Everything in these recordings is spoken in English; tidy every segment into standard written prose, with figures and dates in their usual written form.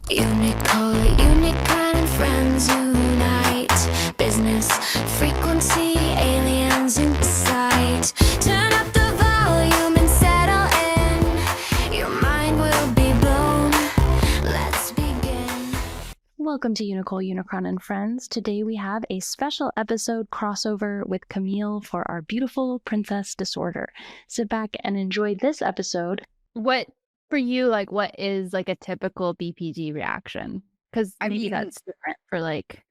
Unicole Unicron Friends unite. Business frequency, aliens in sight. Turn up the volume and settle in. Your mind will be blown. Let's begin. Welcome to Unicole Unicron and Friends. Today we have a special episode crossover with Camille for our beautiful princess disorder. Sit back and enjoy this episode. What for you, like, what is like a typical BPD reaction? Because I maybe mean, that's different for like,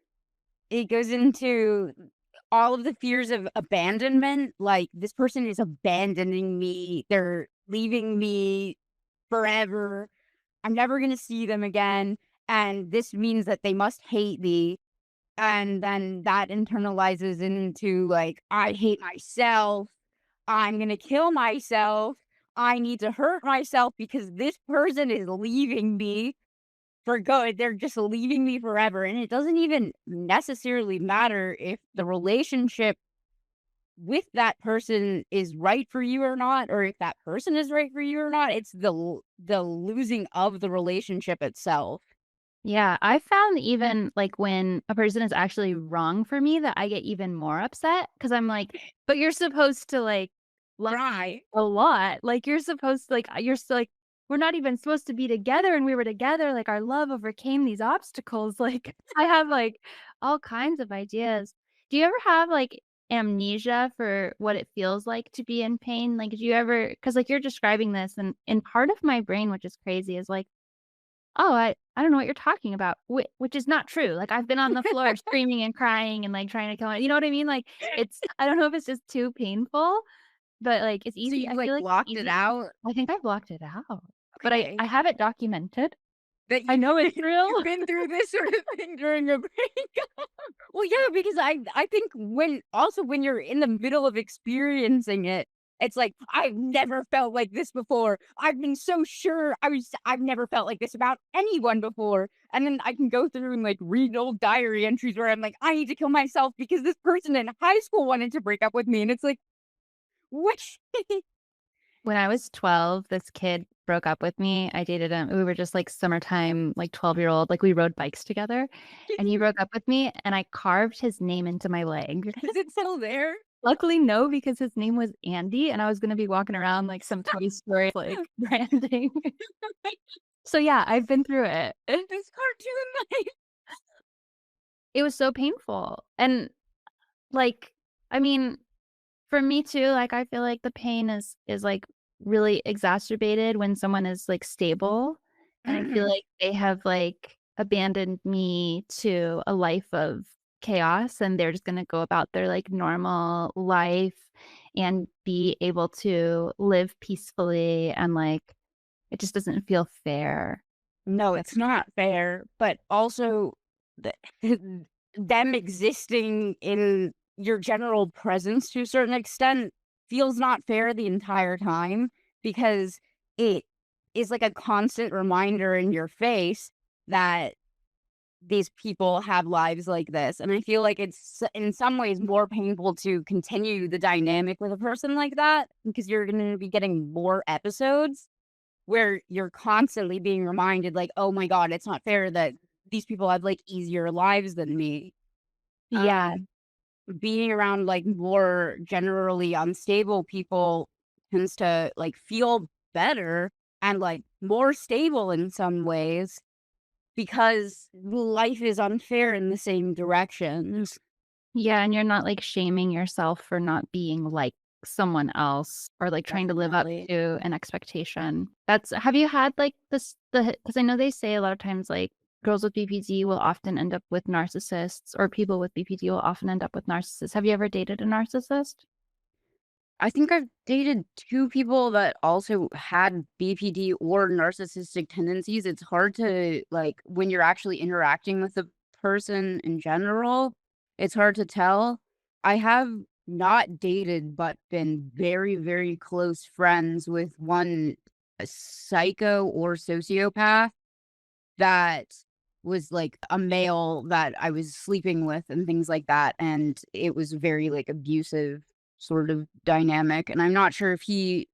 it goes into all of the fears of abandonment. Like, this person is abandoning me. They're leaving me forever. I'm never going to see them again. And this means that they must hate me. And then that internalizes into, like, I hate myself. I'm going to kill myself. I need to hurt myself because this person is leaving me for good. They're just leaving me forever. And it doesn't even necessarily matter if the relationship with that person is right for you or not, or if that person is right for you or not. It's the losing of the relationship itself. yeah, I found even like when a person is actually wrong for me that I get even more upset because I'm like, but you're supposed to like love Right. a lot. Like you're supposed to like you're still like we're not even supposed to be together and we were together. Like our love overcame these obstacles. Like I have like all kinds of ideas. Do you ever have like amnesia for what it feels like to be in pain? Like do you ever because like you're describing this and in part of my brain, which is crazy, is like, oh, I don't know what you're talking about, which is not true. Like I've been on the floor screaming and crying and like trying to kill my, you know what I mean? Like it's I don't know if it's just too painful, but like it's So easy. you I like feel like it's blocked it easy. out. I think I blocked it out, but Okay. I have it documented. That I know it's you've real. been through this sort of thing during a breakup. Well, yeah, because I think when you're in the middle of experiencing it, it's like, I've never felt like this before. I've been so sure I've never felt like this about anyone before. And then I can go through and like read old diary entries where I'm like, I need to kill myself because this person in high school wanted to break up with me. And it's like, what? When I was 12, this kid broke up with me. I dated him. We were just like summertime, like 12-year-old, like we rode bikes together and he broke up with me and I carved his name into my leg. Is it still there? Luckily, no, because his name was Andy, and I was gonna be walking around like some Toy Story, like, branding. So, yeah, I've been through it. This cartoon life. It was so painful, and, like, I mean, for me too, like, I feel like the pain is, like, really exacerbated when someone is, like, stable, and I feel Mhm. like they have, like, abandoned me to a life of chaos, and they're just gonna go about their, like, normal life and be able to live peacefully, and, like, it just doesn't feel fair. No, it's not fair, but also the them existing in your general presence to a certain extent feels not fair the entire time because it is like a constant reminder in your face that these people have lives like this. And I feel like it's in some ways more painful to continue the dynamic with a person like that because you're going to be getting more episodes where you're constantly being reminded, like, "Oh my god, it's not fair that these people have, like, easier lives than me." Yeah. Um, Being around, like, more generally unstable people tends to, like, feel better and, like, more stable in some ways because life is unfair in the same directions. Yeah, and you're not, like, shaming yourself for not being like someone else or, like, trying to live up Definitely. to an expectation. That's have you had, like, because I know they say a lot of times, like, girls with BPD will often end up with narcissists or people with BPD will often end up with narcissists. Have you ever dated a narcissist? I think I've dated 2 people that also had BPD or narcissistic tendencies. It's hard to, like, when you're actually interacting with the person in general, it's hard to tell. I have not dated, but been very, very close friends with one psycho or sociopath that was, like, a male that I was sleeping with and things like that, and it was very, like, abusive sort of dynamic, and I'm not sure if he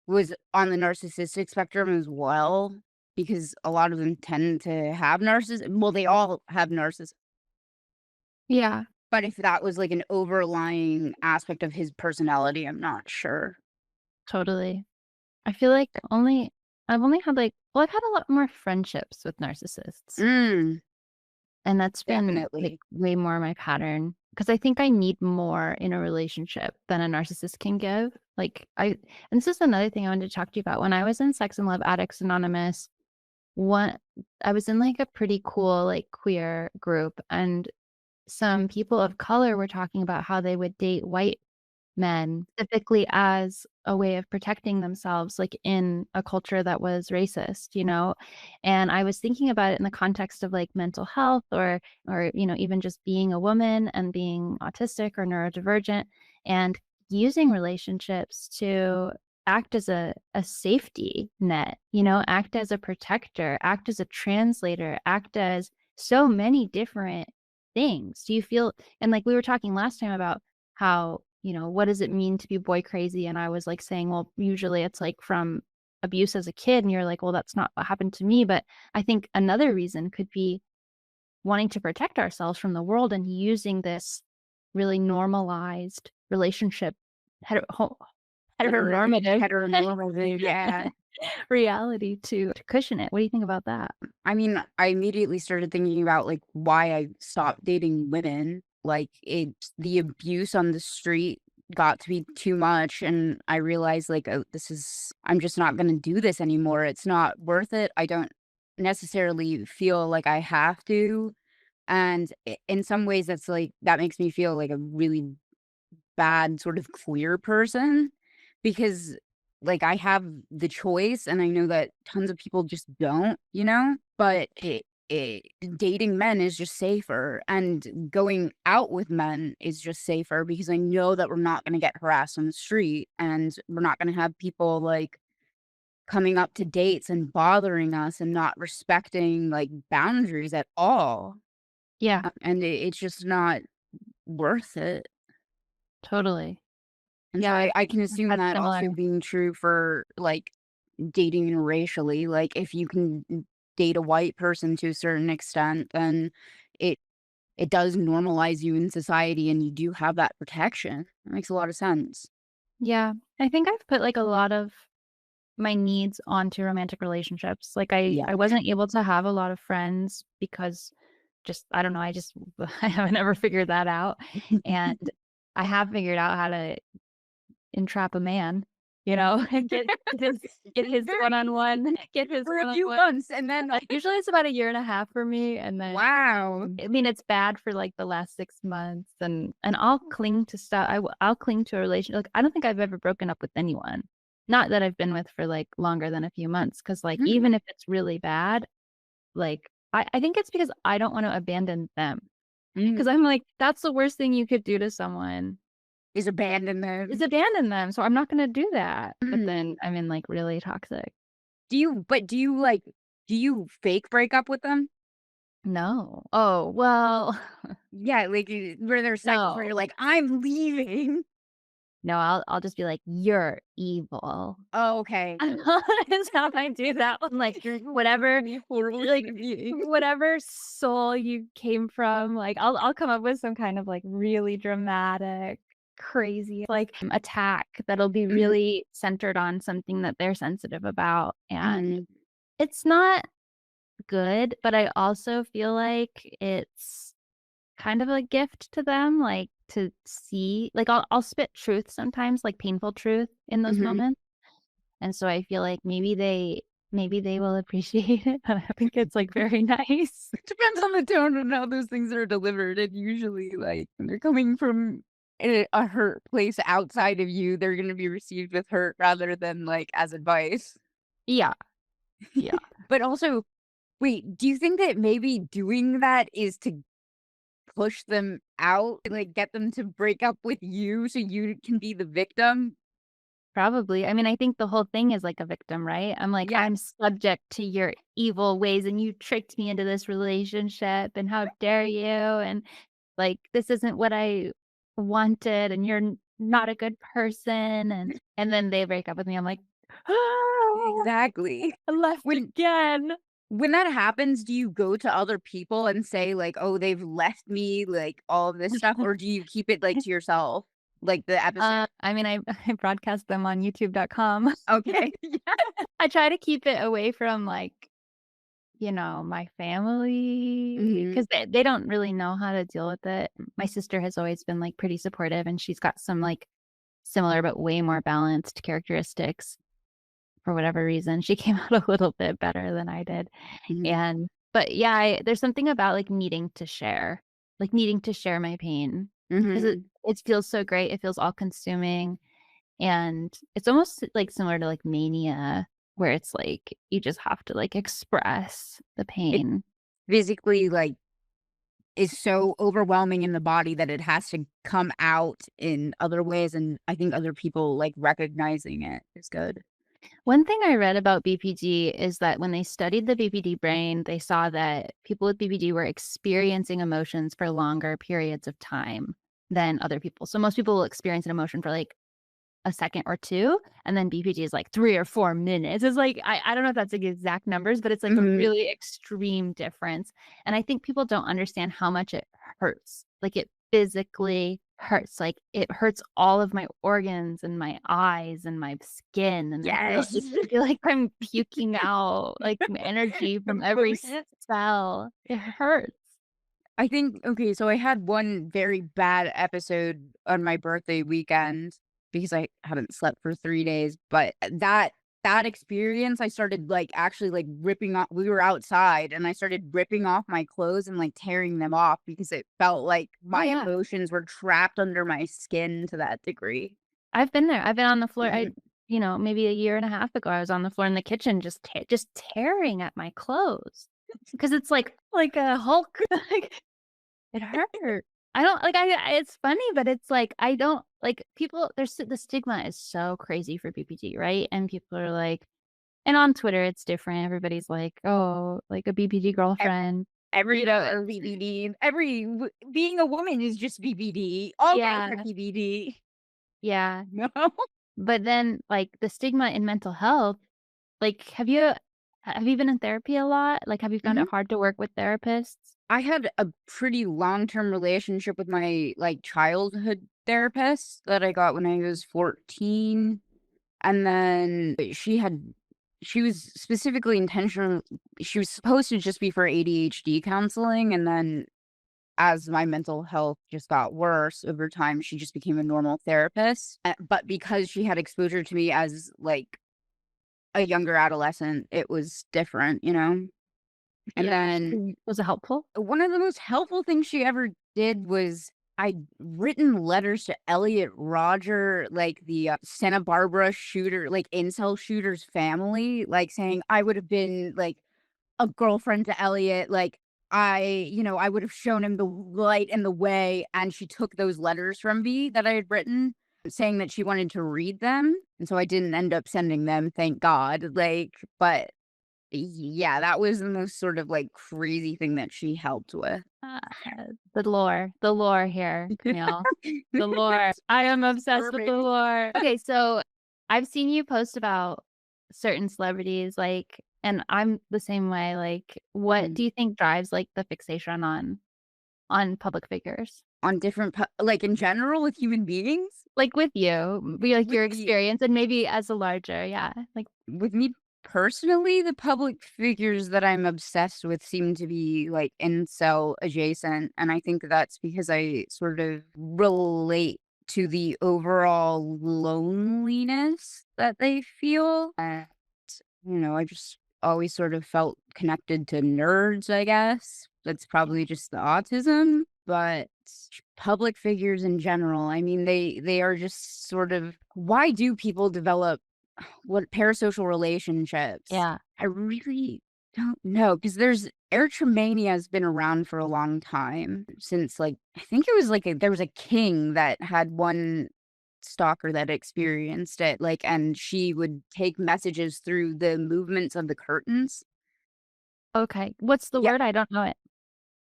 was on the narcissistic spectrum as well. because a lot of them tend to have narcissism. Well, they all have narcissism. Yeah. But if that was like an overlying aspect of his personality, I'm not sure. Totally. I feel like I've only had I've had a lot more friendships with narcissists. Mm, And that's been definitely. way more my pattern because I think I need more in a relationship than a narcissist can give. And this is another thing I wanted to talk to you about. When I was in Sex and Love Addicts Anonymous, one I was in a pretty cool queer group, and some people of color were talking about how they would date white men specifically as a way of protecting themselves, in a culture that was racist, you know? And I was thinking about it in the context of mental health or, even just being a woman and being autistic or neurodivergent and using relationships to act as a safety net, act as a protector, act as a translator, act as so many different things. Do you feel, and we were talking last time about how, what does it mean to be boy crazy? And I was saying, well, usually it's from abuse as a kid. And you're like, well, that's not what happened to me. But I think another reason could be wanting to protect ourselves from the world and using this really normalized relationship, heteronormative Heteronormative, yeah. reality to cushion it. What do you think about that? I mean, I immediately started thinking about like why I stopped dating women. Like the abuse on the street got to be too much, and I realized like, oh, I'm just not going to do this anymore. It's not worth it. I don't necessarily feel like I have to, and in some ways that makes me feel like a really bad sort of queer person because like I have the choice and I know that tons of people just don't, but dating men is just safer and going out with men is just safer because I know that we're not going to get harassed on the street and we're not going to have people like coming up to dates and bothering us and not respecting like boundaries at all. Yeah, And it's just not worth it. totally. Yeah, I can assume That's that similar. also being true for, like, dating racially, like, if you can date a white person to a certain extent, then it it does normalize you in society, and you do have that protection. That makes a lot of sense. Yeah. I think I've put a lot of my needs onto romantic relationships. Yeah. I wasn't able to have a lot of friends because just I don't know, I just I haven't ever figured that out. And I have figured out how to entrap a man, and get his one-on-one, get his For a few one-on-one. months, and then, like Usually it's about a year and a half for me, and then wow. I mean, it's bad for the last 6 months, and I'll cling to stuff. I'll cling to a relationship. I don't think I've ever broken up with anyone. Not that I've been with for longer than a few months, because Mm, even if it's really bad, I think it's because I don't want to abandon them. Because mm, I'm like, that's the worst thing you could do to someone is abandon is them. abandon them. So I'm not gonna do that. But Mm. then I'm in really toxic. Do you fake break up with them? No. Oh, well, Yeah, like, were there cycles where no. you're like, "I'm leaving." No, I'll just be like, "You're evil." Oh, okay. Is how I do that one, whatever like, whatever soul you came from, I'll come up with some kind of, really dramatic, crazy, attack that'll be Mhm, really centered on something that they're sensitive about, and mhm, it's not good, but I also feel like it's kind of a gift to them, to see I'll spit truth sometimes, painful truth in those mhm. moments. And so I feel like maybe they will appreciate it, but I think it's, very nice. Depends on the tone and how those things are delivered, and usually, like, when they're coming from a hurt place outside of you, they're gonna be received with hurt rather than, like, as advice. Yeah, yeah. But also wait, do you think that maybe doing that is to push them out, like, get them to break up with you so you can be the victim? Probably. I mean, I think the whole thing is like a victim, right? I'm like, Yeah. "I'm subject to your evil ways, and you tricked me into this relationship, and how dare you, and, this isn't what I wanted, and you're not a good person," and then they break up with me. I'm like, Exactly. I left When again. when that happens, do you go to other people and say like, "Oh, they've left me," like, all of this stuff, or do you keep it, like, to yourself? Like, the episode. I mean, I broadcast them on YouTube.com. Okay. Yeah. I try to keep it away from, like, my family Mhm. because they don't really know how to deal with it. My sister has always been, like, pretty supportive, and she's got some, like, similar but way more balanced characteristics for whatever reason. She came out a little bit better than I did, Mhm. and but, yeah, there's something about, like, needing to share my pain 'cause it Mhm. it feels so great, it feels all-consuming, and it's almost, like, similar to, like, mania, where it's, like, you just have to, like, express the It pain. physically, like, is so overwhelming in the body that it has to come out in other ways, and I think other people, like, recognizing it is good. One thing I read about BPD is that when they studied the BPD brain, they saw that people with BPD were experiencing emotions for longer periods of time than other people. So most people will experience an emotion for like a second or two, and then BPD is like 3 or 4 minutes. It's like I don't know if that's the exact numbers, but it's like a Mhm. really extreme difference, and I think people don't understand how much it hurts. Like, it physically hurts, like, it hurts all of my organs and my eyes and my skin, and Yes. I feel like I'm puking out, like, energy from every Emotion. cell. It hurts. I think okay, so I had one very bad episode on my birthday weekend because I hadn't slept for 3 days, but that experience, I started, like, actually, like, ripping off we were outside, and I started ripping off my clothes and, like, tearing them off because it felt like Oh, my yeah. emotions were trapped under my skin to that degree. I've been there. I've been on the floor. Mhm. Maybe a year and a half ago, I was on the floor in the kitchen just tearing at my clothes because it's like a Hulk. Like, it hurt. I don't like, it's funny, but it's like, I don't like, people the stigma is so crazy for BPD, right? And people are like and on Twitter, it's different. Everybody's like, "Oh, like a BPD E girlfriend." every or BBD, being a woman is just BBD. All girls Yeah, are BBD. yeah. No. But then, like, the stigma in mental health, like, have you been in therapy a lot? Like, have you found Mhm. it hard to work with therapists? I had a pretty long-term relationship with my, like, childhood therapist that I got when I was 14, and then she was specifically intentional she was supposed to just be for ADHD counseling, and then as my mental health just got worse over time, she just became a normal therapist, but because she had exposure to me as, like, a younger adolescent, it was different, you know? And Yeah. then Was it helpful? one of the most helpful things she ever did was I'd written letters to Elliot Rodger, like the Santa Barbara shooter, like incel shooter's family, like saying I would have been like a girlfriend to Elliot, like I would have shown him the light and the way. And she took those letters from me that I had written, saying that she wanted to read them. And so I didn't end up sending them, thank God. Like, but yeah, that was the most sort of, like, crazy thing that she helped with. Ah, the lore here, Camille. The lore. I am obsessed with the Perfect. lore. Okay, so I've seen you post about certain celebrities, like, and I'm the same way. Like, what Mhm. do you think drives like the fixation on public figures? On different like, in general with human beings? Like with you, be like With your me experience and maybe as a larger, yeah. Like, with me personally, the public figures that I'm obsessed with seem to be, like, incel adjacent, and I think that's because I sort of relate to the overall loneliness that they feel. I just always sort of felt connected to nerds, I guess. That's probably just the autism, but public figures in general, I mean, they are just sort of why do people develop what parasocial relationships? yeah. I really don't know because there's erotomania has been around for a long time since like I think it was like there was a king that had one stalker that experienced it, like, and she would take messages through the movements of the curtains. Okay. What's the Yeah, word? I don't know it.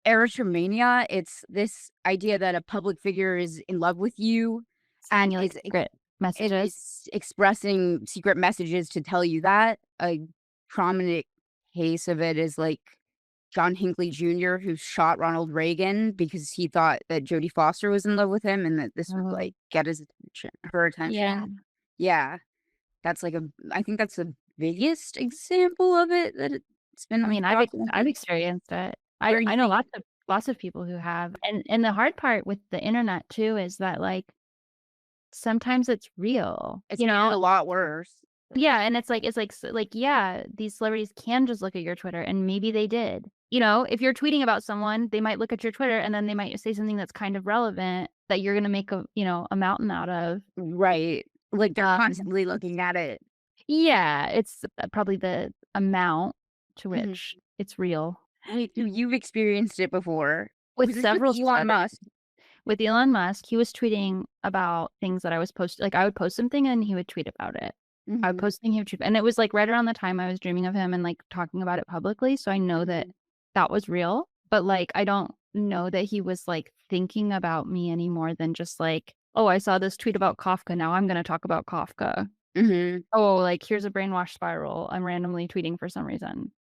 erotomania, it's this idea that a public figure is in love with you Saying and you like is secret Messages. It's expressing secret messages to tell you that. A prominent case of it is like John Hinckley Jr., who shot Ronald Reagan because he thought that Jodie Foster was in love with him and that this would, Oh, like, get her yeah. attention. Yeah. That's like I think that's the biggest example of it that it's been, I like, mean, I've documented. experienced it. Where you I know think lots of people who have, and the hard part with the internet too is that, like, sometimes it's real, it's made it a lot worse. Yeah, and it's like, yeah, these celebrities can just look at your Twitter, and maybe they did. If you're tweeting about someone, they might look at your Twitter, and then they might say something that's kind of relevant that you're gonna make a mountain out of. Right. Like, they're Um, constantly looking at it. yeah, it's probably the amount to Mhm. which it's real. Wait, so you've experienced it before. With Was this with several Elon Musk? With Elon Musk, he was tweeting about things that I was posting. Like, I would post something and he would tweet about it. I would Mhm, post something, he would tweet, and it was, like, right around the time I was dreaming of him and, like, talking about it publicly, so I know that mhm. that was real, but, like, I don't know that he was, like, thinking about me any more than just, like, "Oh, I saw this tweet about Kafka, now I'm gonna talk about Kafka." Mhm. Oh, like, here's a brainwash spiral I'm randomly tweeting for some reason.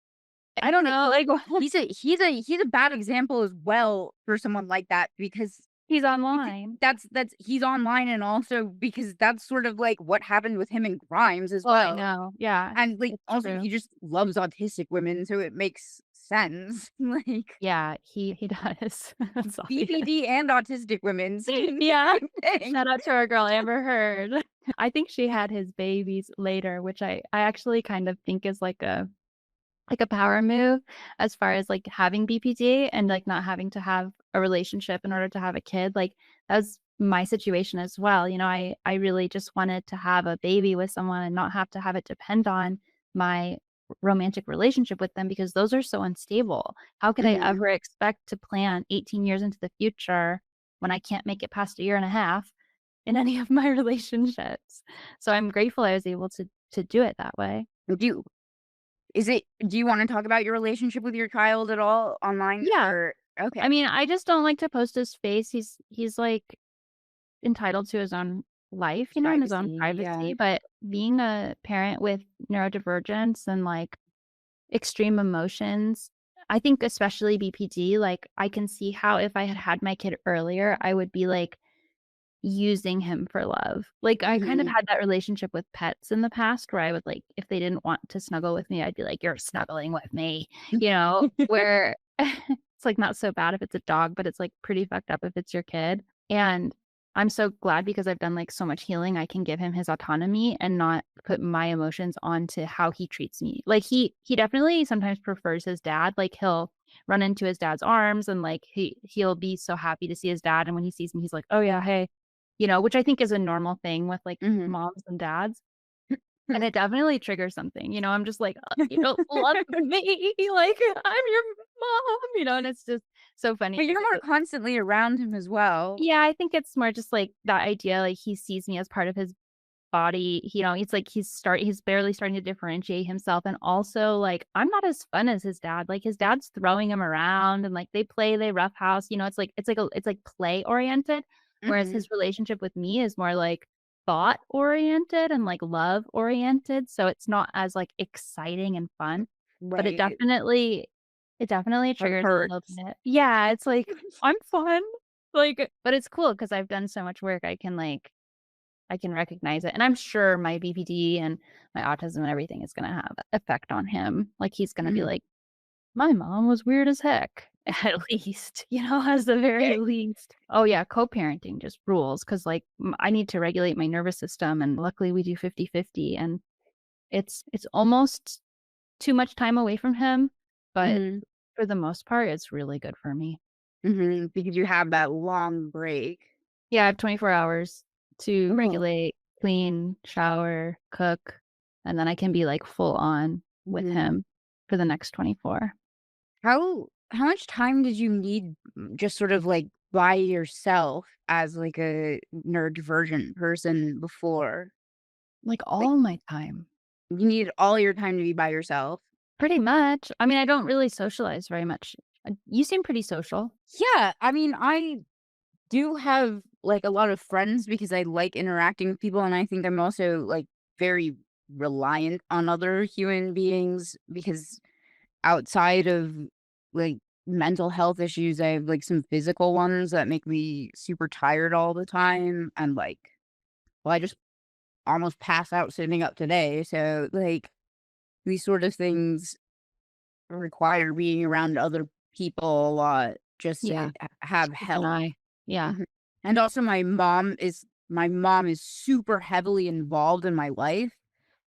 And I don't like, know, like, he's a bad example as well for someone like that because he's It's online. that's he's online and also because that's sort of like what happened with him and Grimes as Well, I well. know, yeah, And, like, it's also true. he just loves autistic women, so it makes sense. Like, Yeah, he does. That's obvious. BPD and autistic women, same Yeah. thing. Shout out to our girl Amber Heard. I think she had his babies later, which I actually kind of think is like a power move as far as, like, having BPD and, like, not having to have a relationship in order to have a kid. Like, that was my situation as well. I really just wanted to have a baby with someone and not have to have it depend on my romantic relationship with them because those are so unstable. How could I Mhm. ever expect to plan 18 years into the future when I can't make it past a year and a half in any of my relationships? So I'm grateful I was able to do it that way. Do you do you wanna talk about your relationship with your child at all online Yeah. or okay. I mean, I just don't like to post his face. He's, like, entitled to his own life, and his own Privacy, yeah. privacy, but being a parent with neurodivergence and, like, extreme emotions, I think especially BPD, like, I can see how if I had had my kid earlier, I would be, like, using him for love. Like, I kind of Mhm. had that relationship with pets in the past where I would, like, if they didn't want to snuggle with me, I'd be like, "You're snuggling with me," where it's, like, not so bad if it's a dog, but it's, like, pretty fucked up if it's your kid, and I'm so glad because I've done, like, so much healing, I can give him his autonomy and not put my emotions onto how he treats me. Like, he definitely sometimes prefers his dad, like, he'll run into his dad's arms and, like, he'll be so happy to see his dad, and when he sees me, he's like, "Oh, yeah, hey." Which I think is a normal thing with, like, Mhm. moms and dads, and it definitely triggers something, I'm just like, "You don't love me, like, I'm your mom," and it's just so funny But you're 'cause more constantly around him as well. yeah, I think it's more just, like, that idea, like, he sees me as part of his body, it's like he's barely starting to differentiate himself, and also, like, I'm not as fun as his dad, like, his dad's throwing him around and, like, they roughhouse, it's like play oriented, whereas Mhm. his relationship with me is more, like, thought oriented and, like, love oriented, so it's not as, like, exciting and fun, but Right. it definitely That triggers a little hurts. bit. Yeah, it's like, "I'm fun." But it's cool because 'cause I've done so much work, I can recognize it, and I'm sure my BPD and my autism and everything is gonna have effect on him. Like, he's gonna be Mhm. like, "My mom was weird as heck." At least, as the very least. Oh, yeah, co-parenting just rules 'cause, like, I need to regulate my nervous system, and luckily we do 50-50, and it's almost too much time away from him, but Mhm. for the most part, it's really good for me. Mhm. Because you have that long break. Yeah, I have 24 hours to Oh. regulate, clean, shower, cook, and then I can be, like, full on with Mhm. him for the next 24. How much time did you need just sort of, like, by yourself as, like, a neurodivergent person before? Like, Like, all my time. you need all your time to be by yourself? Pretty much. I mean, I don't really socialize very much. You seem pretty social. Yeah, I mean, I do have like a lot of friends because I like interacting with people, and I think I'm also like very reliant on other human beings because outside of like mental health issues, I have like some physical ones that make me super tired all the time. And like, well, I just almost pass out sitting up today. So like these sort of things require being around other people a lot just to Yeah. have Keep an help. eye. Yeah. Mhm. And also my mom is super heavily involved in my life.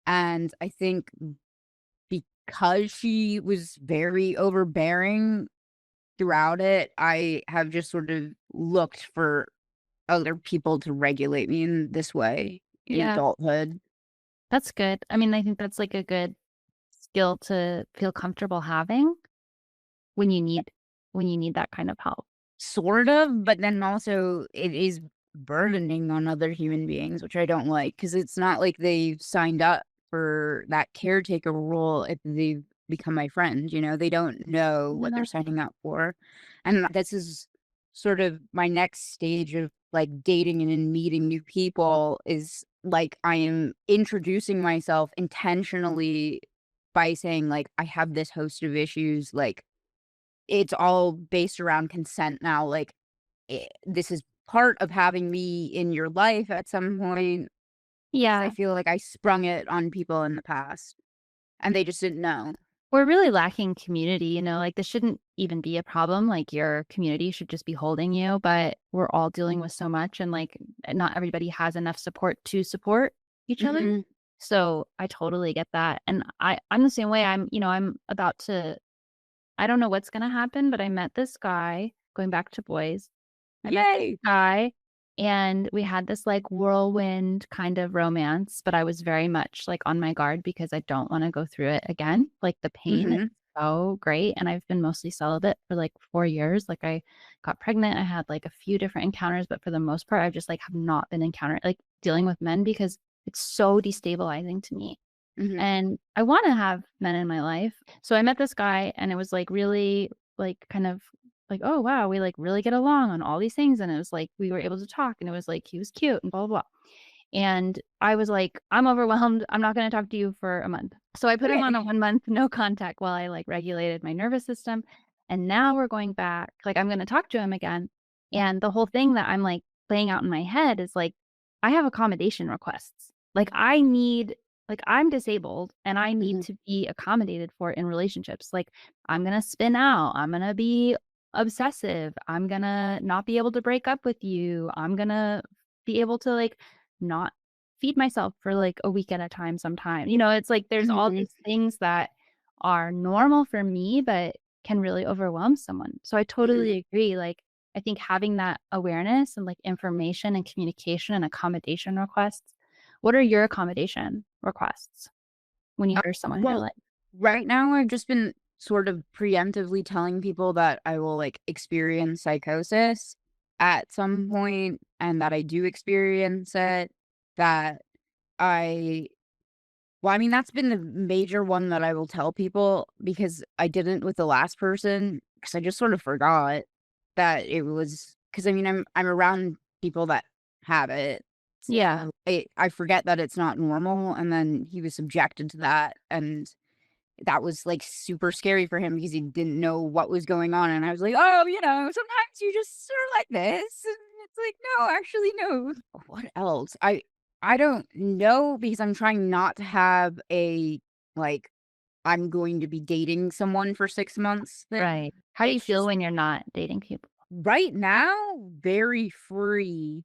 And I think because she was very overbearing throughout it, I have just sort of looked for other people to regulate me in this way in Yeah. adulthood. That's good. I mean, I think that's like a good skill to feel comfortable having when you need that kind of help. Sort of, but then also it is burdening on other human beings, which I don't like because it's not like they've signed up for that caretaker role if they've become my friend, they don't know No, what they're that's signing up for. And this is sort of my next stage of like dating and in meeting new people is like I am introducing myself intentionally by saying like I have this host of issues, like it's all based around consent now, like, this is part of having me in your life at some point. 'Cause I Yeah. feel like I sprung it on people in the past, and they just didn't know. We're really lacking community, like this shouldn't even be a problem. Like your community should just be holding you, but we're all dealing with so much and like not everybody has enough support to support each other. Mhm, So I totally get that. And I'm the same way. I'm about to I don't know what's gonna happen, but I met this guy going back to boys. I met this yay! guy, and we had this, like, whirlwind kind of romance, but I was very much, like, on my guard because I don't wanna go through it again. Like, the pain is Mhm, so great, and I've been mostly celibate for, like, 4 years. Like, I got pregnant, I had, like, a few different encounters, but for the most part, I've just, like, have not been dealing with men because it's so destabilizing to me. mhm, And I wanna have men in my life. So I met this guy and it was, like, really, like, kind of like, "Oh, wow, we, like, really get along on all these things," and it was, like, we were able to talk, and it was, like, he was cute and blah, blah, blah. And I was like, "I'm overwhelmed. I'm not gonna talk to you for a month." So I put him on a okay. 1 month no contact while I, like, regulated my nervous system, and now we're going back like, I'm gonna talk to him again, and the whole thing that I'm, like, playing out in my head is, like, I have accommodation requests. I'm disabled, and I need Mhm, to be accommodated for in relationships. Like, I'm gonna spin out, I'm gonna be obsessive, I'm gonna not be able to break up with you, I'm gonna be able to, like, not feed myself for, like, a week at a time sometime. It's like there's all mhm, these things that are normal for me, but can really overwhelm someone. So I mhm. totally agree, like, I think having that awareness and, like, information and communication and accommodation requests. What are your accommodation requests when you hear someone in your Well, life? right now, I've just been sort of preemptively telling people that I will, like, experience psychosis at some point and that I do experience it, that I well, I mean, that's been the major one that I will tell people because I didn't with the last person because I just sort of forgot that it was because I mean, I'm around people that have it. Yeah, So I forget that it's not normal, and then he was subjected to that, and that was, like, super scary for him because he didn't know what was going on, and I was like, "Oh, sometimes you just are like this," and it's like, "No, actually, no." What else? I don't know because I'm trying not to have a, like, I'm going to be dating someone for 6 months thing. right. How do you It's feel just when you're not dating people? right now, very free.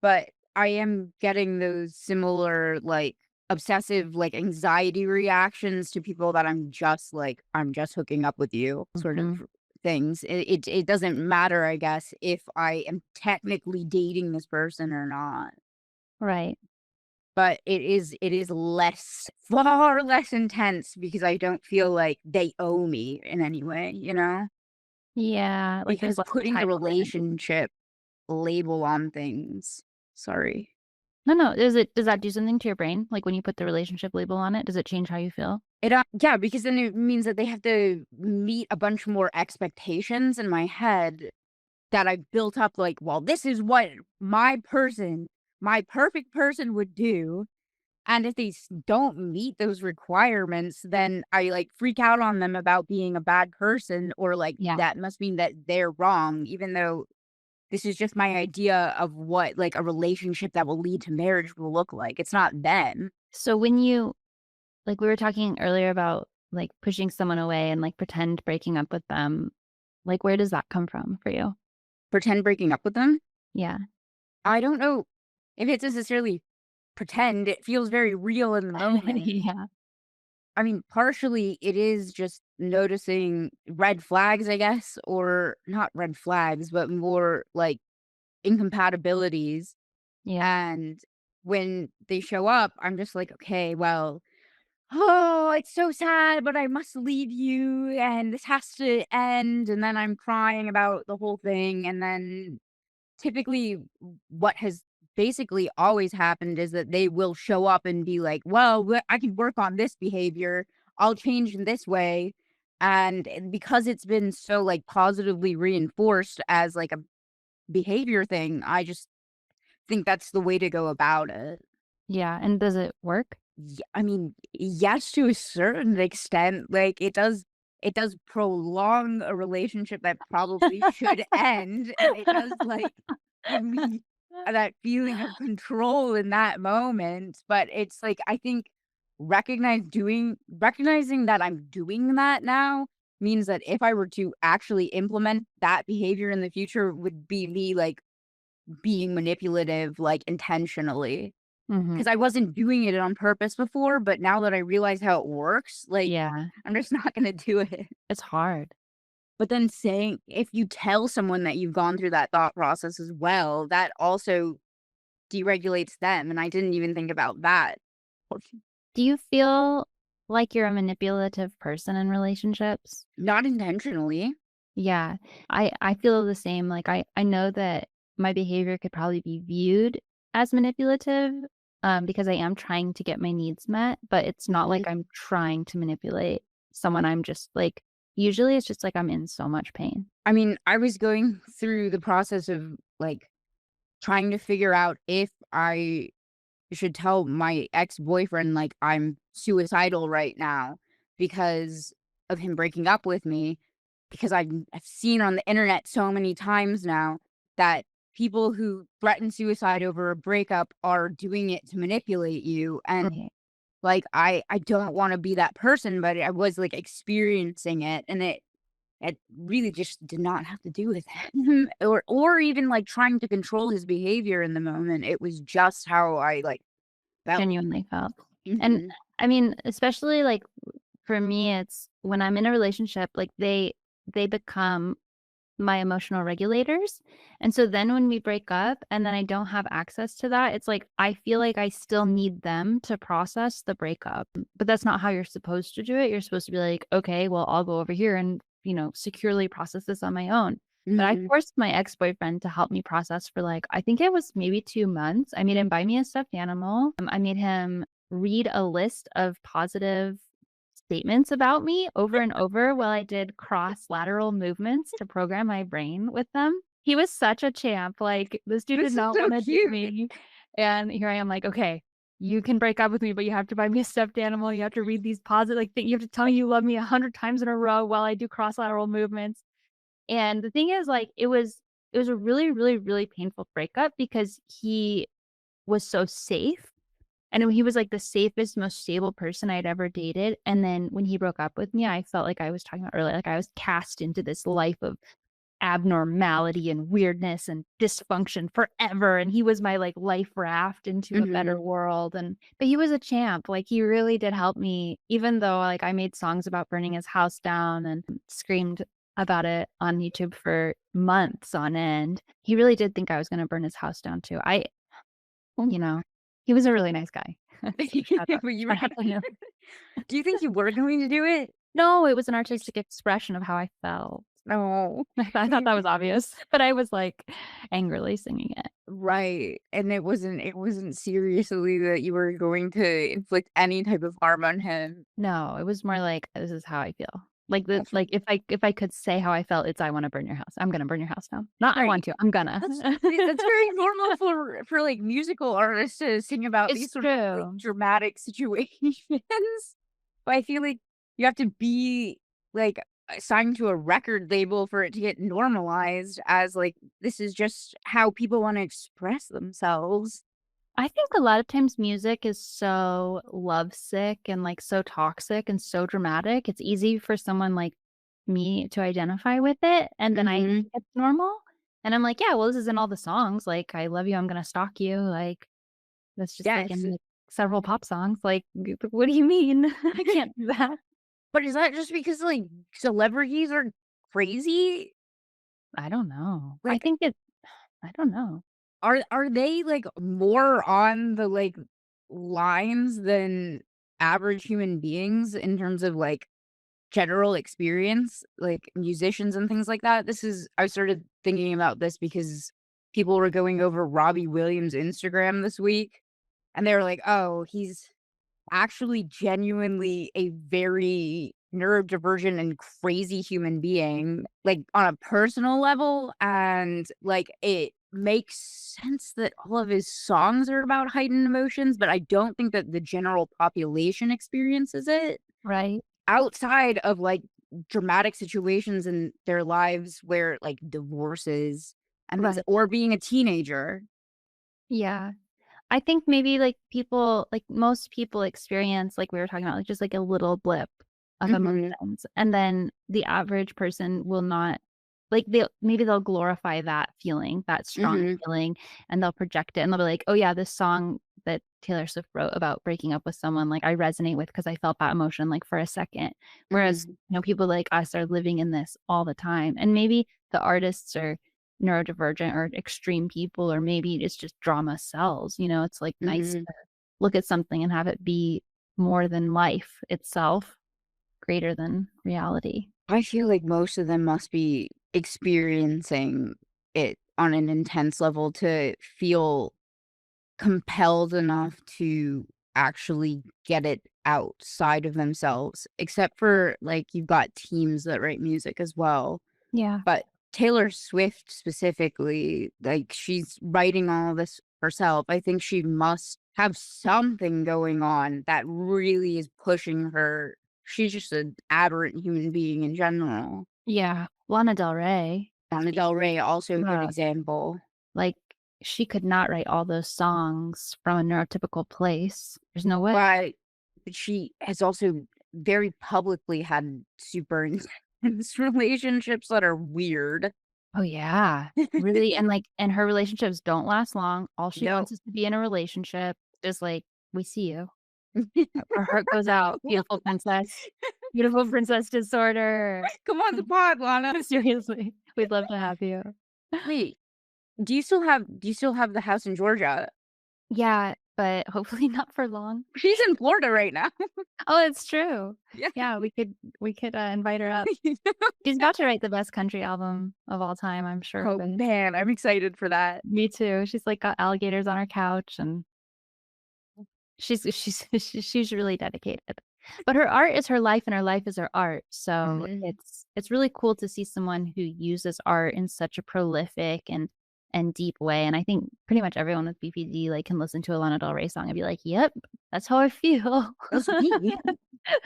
But I am getting those similar, like, obsessive, like, anxiety reactions to people that I'm just hooking up with you sort of Mhm. things. It doesn't matter, I guess, if I am technically dating this person or not. Right. But it is less far less intense because I don't feel like they owe me in any way, you know? Yeah, like, there's Because less putting the entitlement. relationship label on things sorry. No, no, does that do something to your brain? Like, when you put the relationship label on it, does it change how you feel? Yeah, because then it means that they have to meet a bunch more expectations in my head that I built up, like, well, this is what my perfect person would do. And if they don't meet those requirements, then I like freak out on them about being a bad person, or like Yeah. that must mean that they're wrong, even though this is just my idea of what like a relationship that will lead to marriage will look like. It's not them. So when you like we were talking earlier about like pushing someone away and like pretend breaking up with them, like where does that come from for you? Pretend breaking up with them. Yeah. I don't know if it's necessarily pretend. It feels very real in the moment. Yeah. I mean, partially it is just noticing red flags, I guess, or not red flags, but more like incompatibilities. Yeah. And when they show up, I'm just like, okay, well, oh, it's so sad, but I must leave you and this has to end. And then I'm crying about the whole thing. And then typically what has basically always happened is that they will show up and be like, well, I can work on this behavior. I'll change in this way. And because it's been so like positively reinforced as like a behavior thing, I just think that's the way to go about it. Yeah. And does it work? I mean, yes, to a certain extent, like it does prolong a relationship that probably should end, and it does like give me that feeling of control in that moment. But it's like I think recognizing that I'm doing that now means that if I were to actually implement that behavior in the future would be me like being manipulative, like intentionally. Hmm. 'Cause I wasn't doing it on purpose before, but now that I realize how it works, like, Yeah. I'm just not gonna do it. It's hard. But then saying if you tell someone that you've gone through that thought process as well, that also deregulates them, and I didn't even think about that. Do you feel like you're a manipulative person in relationships? Not intentionally. Yeah. I feel the same. Like I know that my behavior could probably be viewed as manipulative because I am trying to get my needs met, but it's not Mhm. like I'm trying to manipulate someone. I'm just like usually it's just like I'm in so much pain. I mean, I was going through the process of, like, trying to figure out if I should tell my ex-boyfriend, like, I'm suicidal right now because of him breaking up with me, because I've seen on the internet so many times now that people who threaten suicide over a breakup are doing it to manipulate you, and, Right. like, I don't wanna be that person, but I was, like, experiencing it, and it really just did not have to do with him or even, like, trying to control his behavior in the moment. It was just how I, like, felt. Genuinely felt. And Mhm. I mean, especially like for me, it's when I'm in a relationship, like they become my emotional regulators. And so then when we break up and then I don't have access to that, it's like I feel like I still need them to process the breakup. But that's not how you're supposed to do it. You're supposed to be like, okay, well, I'll go over here and, securely process this on my own. But I Mhm. forced my ex-boyfriend to help me process for like, I think it was maybe 2 months. I made him buy me a stuffed animal. I made him read a list of positive statements about me over and over while I did cross lateral movements to program my brain with them. He was such a champ, like, this dude did This is not so wanna date cute. me, and here I am like, "Okay, you can break up with me, but you have to buy me a stuffed animal, you have to read these positive like, you have to tell me you love me 100 times in a row while I do cross lateral movements." And the thing is, like, it was a really, really, really painful breakup because he was so safe and he was, like, the safest, most stable person I'd ever dated, and then when he broke up with me, I felt like I was talking about earlier, like, I was cast into this life of abnormality and weirdness and dysfunction forever, and he was my, like, life raft into a better Mhm. world, but he was a champ, like, he really did help me, even though, like, I made songs about burning his house down and screamed about it on YouTube for months on end. He really did think I was gonna burn his house down too. You know, he was a really nice guy. So But you were shout out gonna to him. do you think you were going to do it? No, it was an artistic expression of how I felt. No. I thought that was obvious, but I was, like, angrily singing it. Right, and it wasn't seriously that you were going to inflict any type of harm on him. No, it was more like, "This is how I feel." Like That's if I could say how I felt, it's I want to burn your house. I'm gonna burn your house down. Not I right. want to. I'm gonna. That's very normal for like musical artists to sing about It's these sort of like true. dramatic situations. But I feel like you have to be like signed to a record label for it to get normalized as like this is just how people want to express themselves. I think a lot of times music is so lovesick and like so toxic and so dramatic. It's easy for someone like me to identify with it. And then I Hmm. think it's normal. And I'm like, yeah, well, this is in all the songs. Like, I love you. I'm going to stalk you. Like, that's just like Yes. in like, several pop songs. Like, what do you mean? I can't do that. But is that just because like celebrities are crazy? I don't know. Like I don't know. are they like more on the like lines than average human beings in terms of like general experience, like musicians and things like that? I started thinking about this because people were going over Robbie Williams' Instagram this week and they were like, "Oh, he's actually genuinely a very neurodivergent and crazy human being, like on a personal level." And like it makes sense that all of his songs are about heightened emotions, but I don't think that the general population experiences it Right. outside of like dramatic situations in their lives where like divorces and things Right. or being a teenager. Yeah. I think maybe, like, people like, most people experience, like we were talking about, like, just, like, a little blip of Hmm. emotions, and then the average person will not like, they'll glorify that feeling, that strong Hmm. feeling, and they'll project it, and they'll be like, "Oh, yeah, this song that Taylor Swift wrote about breaking up with someone, like, I resonate with because I felt that emotion, like, for a second." Whereas, Hmm. people like us are living in this all the time, and maybe the artists are neurodivergent or extreme people, or maybe it's just drama sells, it's, like, nice Hmm. to look at something and have it be more than life itself, greater than reality. I feel like most of them must be experiencing it on an intense level to feel compelled enough to actually get it outside of themselves, except for like you've got teams that write music as well. Yeah. But Taylor Swift specifically, like she's writing all this herself. I think she must have something going on that really is pushing her. She's just an aberrant human being in general. Yeah. Lana Del Rey, Lana Del Rey, also a good uh, example. like, she could not write all those songs from a neurotypical place. There's no way. But she has also very publicly had super intense relationships that are weird. Oh, yeah. Really, and, like and her relationships don't last long. All she No. wants is to be in a relationship. Just like, "We see you." Our heart goes out, beautiful princess. Beautiful princess disorder. Come on the pod, Lana. Seriously, we'd love to have you. Wait, do you still have the house in Georgia? Yeah, but hopefully not for long. She's in Florida right now. Oh, it's true. Yeah. Yeah, we could, invite her up. She's about to write the best country album of all time, I'm sure Oh of it. man, I'm excited for that. Me too. She's, like, got alligators on her couch, and she's really dedicated. But her art is her life, and her life is her art, so Mhm. it's really cool to see someone who uses art in such a prolific and deep way, and I think pretty much everyone with BPD, like, can listen to a Lana Del Rey song and be like, "Yep, that's how I feel." That's me.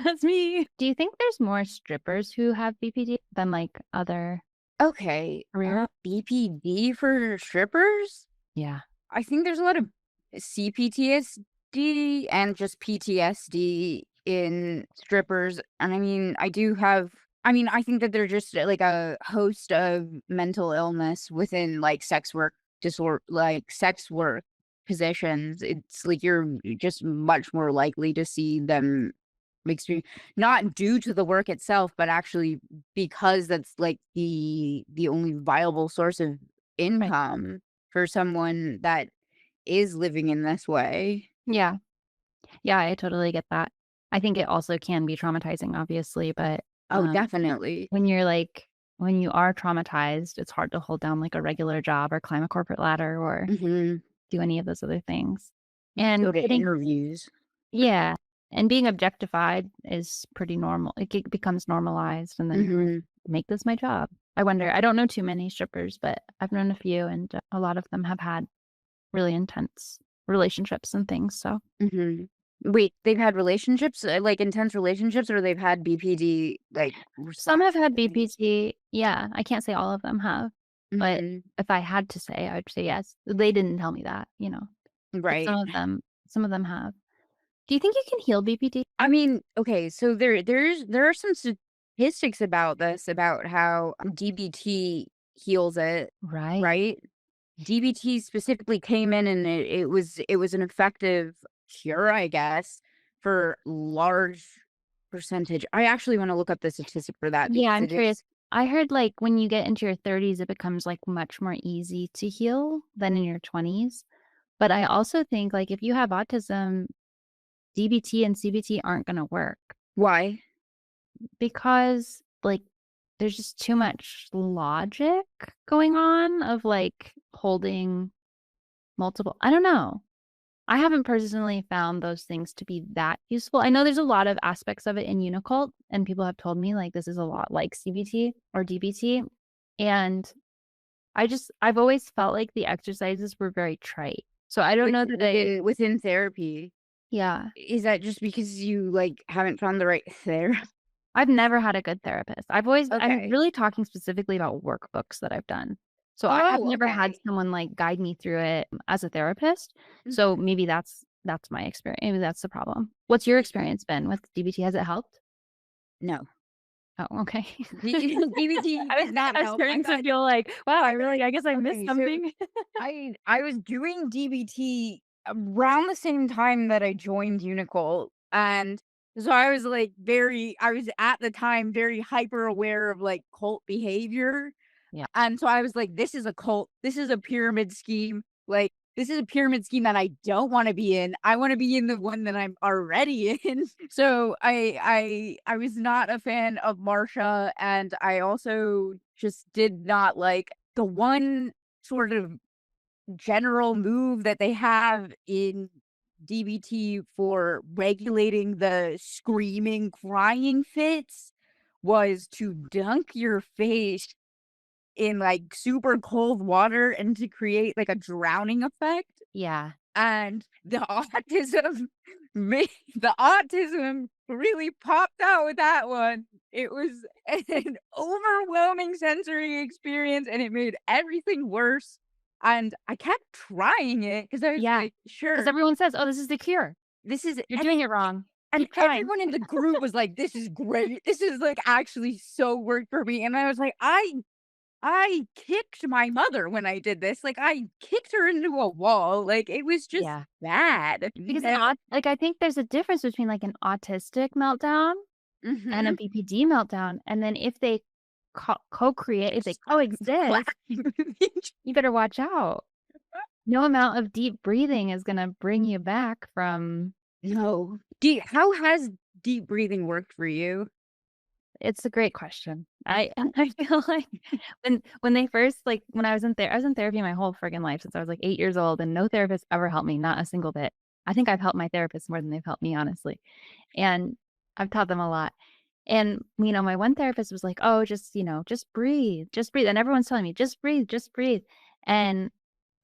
That's me. Do you think there's more strippers who have BPD than, like, other Okay, career? BPD for strippers? Yeah. I think there's a lot of CPTSD and just PTSD in strippers. And I mean, I think that they're just like a host of mental illness within like sex work positions. It's like you're just much more likely to see them experience not due to the work itself, but actually because that's like the only viable source of Right. income for someone that is living in this way. Yeah. Yeah, I totally get that. I think it also can be traumatizing, obviously, but, Oh, um, definitely. when you're, like when you are traumatized, it's hard to hold down, like, a regular job or climb a corporate ladder or Mhm. do any of those other things. Go And to getting interviews. Yeah. And being objectified is pretty normal. It becomes normalized, and then you're like, Mhm. make this my job. I wonder. I don't know too many strippers, but I've known a few, and a lot of them have had really intense relationships and things. So Mhm. Wait, they've had relationships, like intense relationships, or they've had BPD, like some have had things? BPT. Yeah, I can't say all of them have, but Mhm. if I had to say, I would say yes. They didn't tell me that, but Right. some of them have. Do you think you can heal BPT? I mean, okay, so there are some statistics about this, about how DBT heals it, Right. right? DBT specifically came in, and it was an effective cure, I guess, for large percentage. I actually want to look up the statistic for that Yeah, because I'm it curious. is. I heard like when you get into your 30s, it becomes like much more easy to heal than in your 20s. But I also think like if you have autism, DBT and CBT aren't going to work Why? because like there's just too much logic going on of like holding multiple. I don't know. I haven't personally found those things to be that useful. I know there's a lot of aspects of it in Unicult, and people have told me like this is a lot like CBT or DBT. And I've always felt like the exercises were very trite. So I don't know that Within therapy. yeah. Is that just because you, like, haven't found the right therapist? I've never had a good therapist. I'm Okay. really talking specifically about workbooks that I've done. So I have Oh, never had okay. someone like guide me through it as a therapist. So Mhm. maybe that's my experience. Maybe that's the problem. What's your experience been with DBT? Has it helped? No. Oh, okay. DBT did not I was help. I starting to got feel like, wow, I guess I missed okay, so something. I was doing DBT around the same time that I joined Unicole, and so I was at the time very hyper aware of, like, cult behavior. Yeah. And so I was like, "This is a cult. This is a pyramid scheme. Like, this is a pyramid scheme that I don't wanna be in. I wanna be in the one that I'm already in." So I was not a fan of Marsha, and I also just did not like the one sort of general move that they have in DBT for regulating the screaming, crying fits was to dunk your face in, like, super cold water and to create, like, a drowning effect, Yeah. and the autism me the autism really popped out with that one. It was an overwhelming sensory experience, and it made everything worse, and I kept trying it because I was Yeah. like, Because "Sure, everyone says, "Oh, this is the cure. this is." You're doing it wrong. And Keep trying." everyone in the group was like, "This is great. This is, like, actually so worked for me," and I was like, I kicked my mother when I did this, like, I kicked her into a wall, like, it was just Yeah. bad. Because Yeah. like I think there's a difference between like an autistic meltdown and a Mhm. BPD meltdown. And then if they co-create, if they coexist, you better watch out. No amount of deep breathing is gonna bring you back from No. How has deep breathing worked for you? it's a great question. I feel like when they first like when I was in therapy my whole friggin' life since I was like 8 years old, and no therapist ever helped me, not a single bit. I think I've helped my therapist more than they've helped me, honestly. And I've taught them a lot. And, my one therapist was like, "Oh, just, just breathe, just breathe." And everyone's telling me, "Just breathe, just breathe." And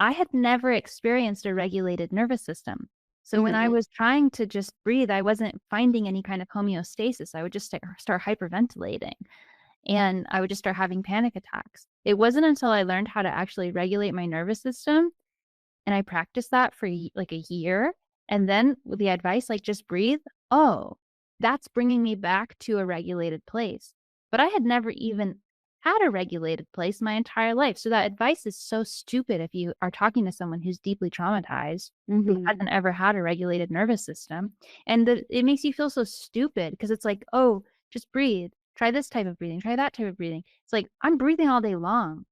I had never experienced a regulated nervous system. So when I Mhm. was trying to just breathe, I wasn't finding any kind of homeostasis. I would just start hyperventilating and I would just start having panic attacks. It wasn't until I learned how to actually regulate my nervous system and I practiced that for like a year. And then with the advice, like just breathe. Oh, that's bringing me back to a regulated place. But I had never even had a regulated place my entire life. So that advice is so stupid if you are talking to someone who's deeply traumatized, who Mhm. hasn't ever had a regulated nervous system. And it makes you feel so stupid because it's like, oh, just breathe. Try this type of breathing. Try that type of breathing. It's like, I'm breathing all day long.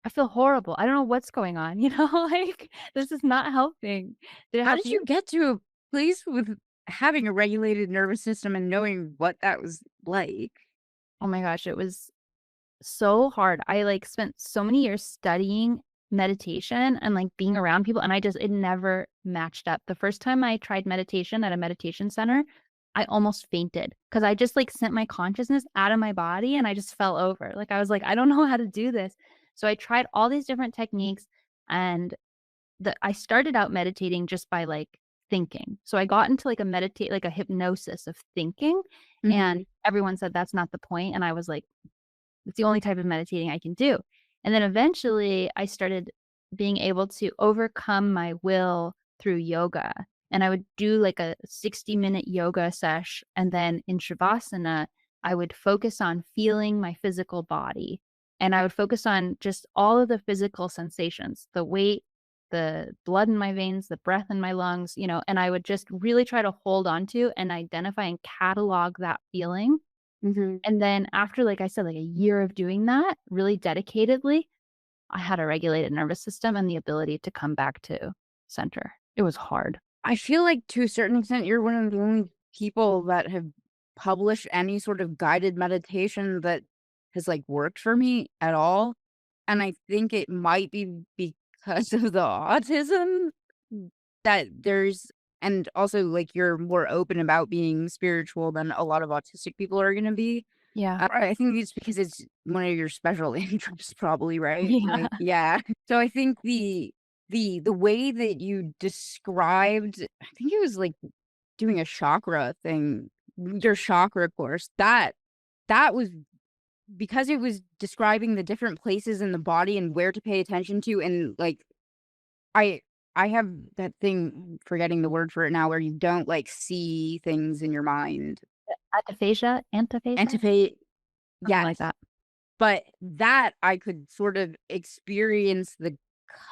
I feel horrible. I don't know what's going on, like, this is not helping. Did it How help did you you? get to a place with having a regulated nervous system and knowing what that was like? Oh my gosh, it was so hard. I, like, spent so many years studying meditation and, like, being around people, and it never matched up. The first time I tried meditation at a meditation center, I almost fainted because I just like sent my consciousness out of my body and I just fell over. Like I was like, I don't know how to do this. So I tried all these different techniques and I started out meditating just by like thinking. So I got into like like a hypnosis of thinking Mhm. and everyone said that's not the point. And I was like, it's the only type of meditating I can do. And then eventually I started being able to overcome my will through yoga. And I would do like a 60-minute yoga sesh. And then in Shavasana, I would focus on feeling my physical body. And I would focus on just all of the physical sensations, the weight, the blood in my veins, the breath in my lungs, and I would just really try to hold on to and identify and catalog that feeling Mhm. and then after, like I said, like a year of doing that really dedicatedly, I had a regulated nervous system and the ability to come back to center. It was hard. I feel like to a certain extent, you're one of the only people that have published any sort of guided meditation that has like worked for me at all. And I think it might be because of the autism that there's, and also like you're more open about being spiritual than a lot of autistic people are going to be. Yeah. I think it's because it's one of your special interests, probably, right? Yeah. Like, yeah. So I think the way that you described, I think it was like doing a chakra thing, your chakra course. That was because it was describing the different places in the body and where to pay attention to, and like I I have that thing, forgetting the word for it now, where you don't like see things in your mind. Antiphasia? Anticipate, Something like yes. that. But that I could sort of experience the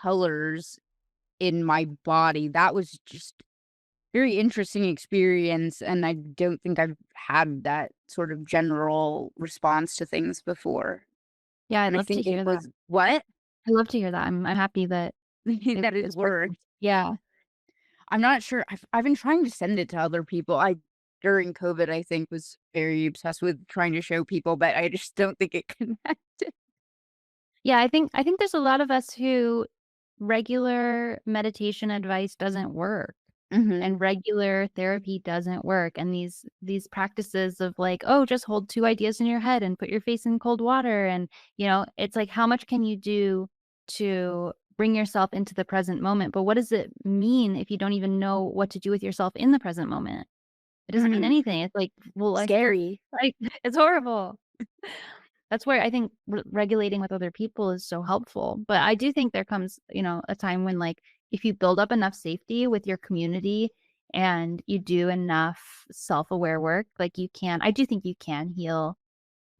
colors in my body. That was just very interesting experience, and I don't think I've had that sort of general response to things before. Yeah, I'd And I love to think it hear that. was what? I love to hear that. I'm happy that That it it's working. worked. Yeah. I'm not sure. I've been trying to send it to other people. I during COVID, I think, was very obsessed with trying to show people, but I just don't think it connected. Yeah, I think there's a lot of us who regular meditation advice doesn't work. Mhm. And regular therapy doesn't work, and these practices of like, "Oh, just hold 2 ideas in your head and put your face in cold water," and, it's like, how much can you do to bring yourself into the present moment? But what does it mean if you don't even know what to do with yourself in the present moment? It doesn't mean Mhm. anything. It's like, well, Scary. like, it's horrible. That's where I think regulating with other people is so helpful. But I do think there comes, a time when like if you build up enough safety with your community and you do enough self-aware work, like I do think you can heal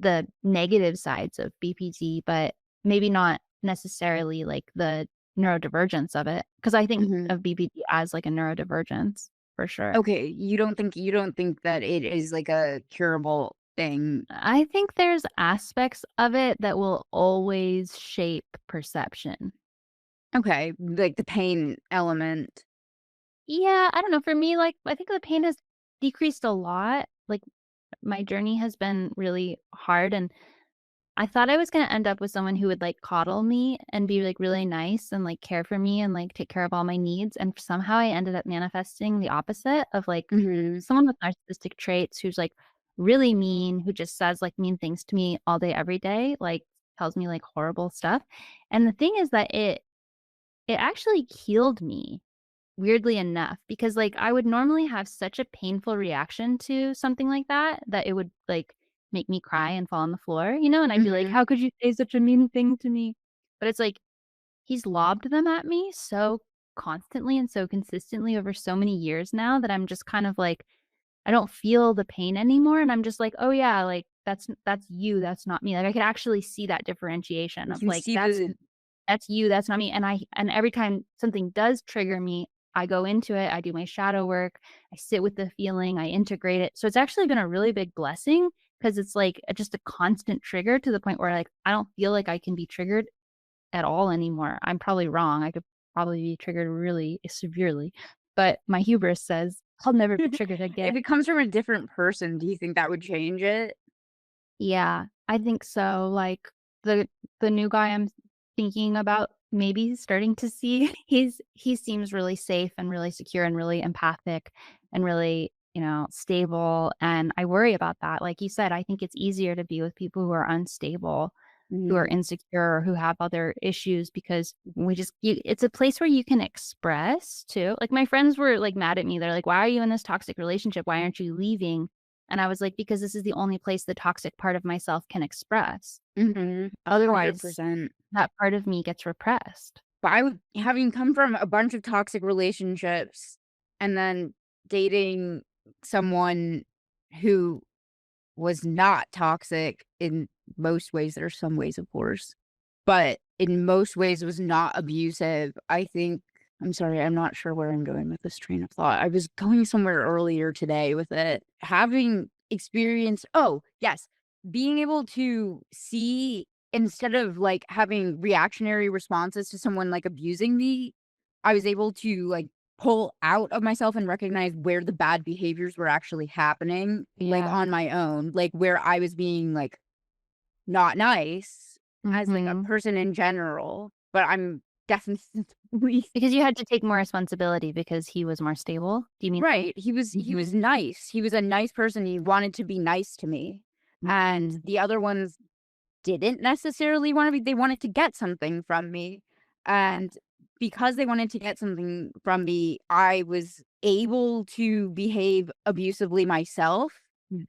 the negative sides of BPD, but maybe not necessarily like the neurodivergence of it. Cause I think Mhm. of BPD as like a neurodivergence for sure. Okay, you don't think that it is like a curable thing. I think there's aspects of it that will always shape perception. Okay, like the pain element. Yeah, I don't know. For me, like, I think the pain has decreased a lot. Like, my journey has been really hard, and I thought I was gonna end up with someone who would, like, coddle me and be, like, really nice and, like, care for me and, like, take care of all my needs, and somehow I ended up manifesting the opposite of, like, Mhm. someone with narcissistic traits who's, like, really mean, who just says, like, mean things to me all day, every day, like, tells me, like, horrible stuff, and the thing is that it actually healed me. Weirdly enough, because, like, I would normally have such a painful reaction to something like that, that it would, like, make me cry and fall on the floor, and I'd be like, Mhm. "How could you say such a mean thing to me?" But it's like, he's lobbed them at me so constantly and so consistently over so many years now that I'm just kind of like, I don't feel the pain anymore, and I'm just like, "Oh, yeah, like, that's you, that's not me." Like, I could actually see that differentiation You of, can like, see the that's you, that's not me, and every time something does trigger me, I go into it, I do my shadow work, I sit with the feeling, I integrate it. So it's actually been a really big blessing because it's like just a constant trigger to the point where like I don't feel like I can be triggered at all anymore. I'm probably wrong. I could probably be triggered really severely, but my hubris says I'll never be triggered again. if it comes from a different person, do you think that would change it? Yeah, I think so. Like the the new guy I'm thinking about maybe starting to see, he seems really safe and really secure and really empathic and really stable. And I worry about that. Like you said, I think it's easier to be with people who are unstable, who are Mhm. insecure, or who have other issues because it's a place where you can express too. Like my friends were like mad at me. They're like, "Why are you in this toxic relationship? Why aren't you leaving?" And I was like, "Because this is the only place the toxic part of myself can express. Mhm. Otherwise, 100%. that part of me gets repressed." But having come from a bunch of toxic relationships and then dating someone who was not toxic in most ways. There's some ways, of course, but in most ways was not abusive. I think I'm sorry, I'm not sure where I'm going with this train of thought. I was going somewhere earlier today with it. Having experience, oh, yes, being able to see instead of like having reactionary responses to someone like abusing me, I was able to like pull out of myself and recognize where the bad behaviors were actually happening, like, Yeah. on my own, like, where I was being, like, not nice as, like, a Mhm. person in general, but I'm definitely Because you had to take more responsibility because he was more stable? Do you mean right, he was nice, he was a nice person, he wanted to be nice to me, and Mhm. the other ones didn't necessarily wanna be they wanted to get something from me, and because they wanted to get something from me, I was able to behave abusively myself, Mm.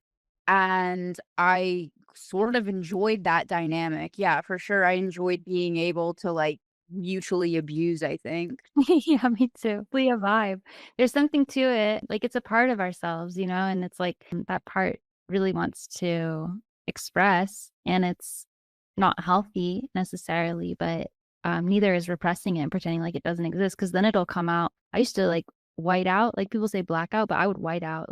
and I sort of enjoyed that dynamic. Yeah, for sure, I enjoyed being able to, like, mutually abuse, I think. Yeah, me too. We a vibe. There's something to it, like, it's a part of ourselves, and it's like that part really wants to express, and it's not healthy necessarily, but, neither is repressing it and pretending like it doesn't exist. Because then it'll come out. I used to, like, white out, like, people say blackout, but I would white out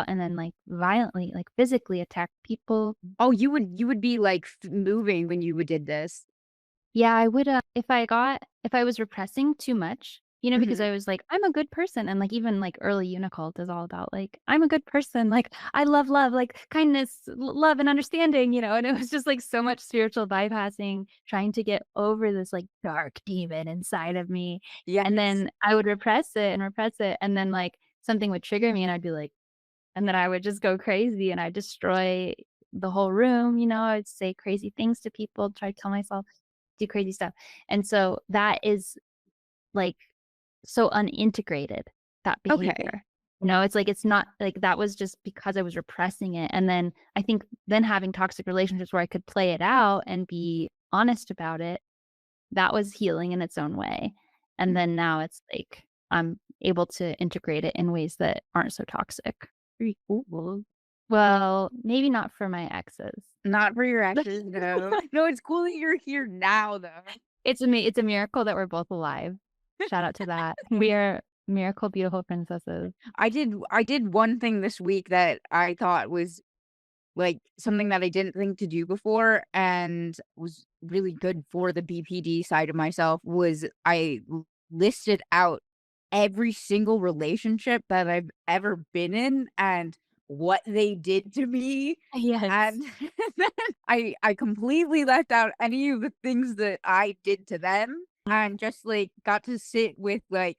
and then, like, violently, like, physically attack people. Oh, you would be, like, moving when you would did this. Yeah, I would, if I was repressing too much, because Mhm. I was like, "I'm a good person," and, like, even, like, early Unicult is all about, like, "I'm a good person," like, "I love, like, kindness, love, and understanding," and it was just, like, so much spiritual bypassing, trying to get over this, like, dark demon inside of me, and Yes. then I would repress it, and then, like, something would trigger me, and I'd be like and then I would just go crazy, and I'd destroy the whole room, I'd say crazy things to people, try to tell myself do crazy stuff. And so that is, like, so unintegrated, that Okay. behavior. It's like it's not like that was just because I was repressing it. And then I think then having toxic relationships where I could play it out and be honest about it, that was healing in its own way. And then now it's like I'm able to integrate it in ways that aren't so toxic. Pretty cool. Well, maybe not for my exes. Not for your exes, no. No, it's cool that you're here now, though. It's a miracle that we're both alive. Shout out to that. We are miracle beautiful princesses. I did one thing this week that I thought was, like, something that I didn't think to do before and was really good for the BPD side of myself was I listed out every single relationship that I've ever been in and what they did to me, Yes. and then I completely left out any of the things that I did to them and just, like, got to sit with, like,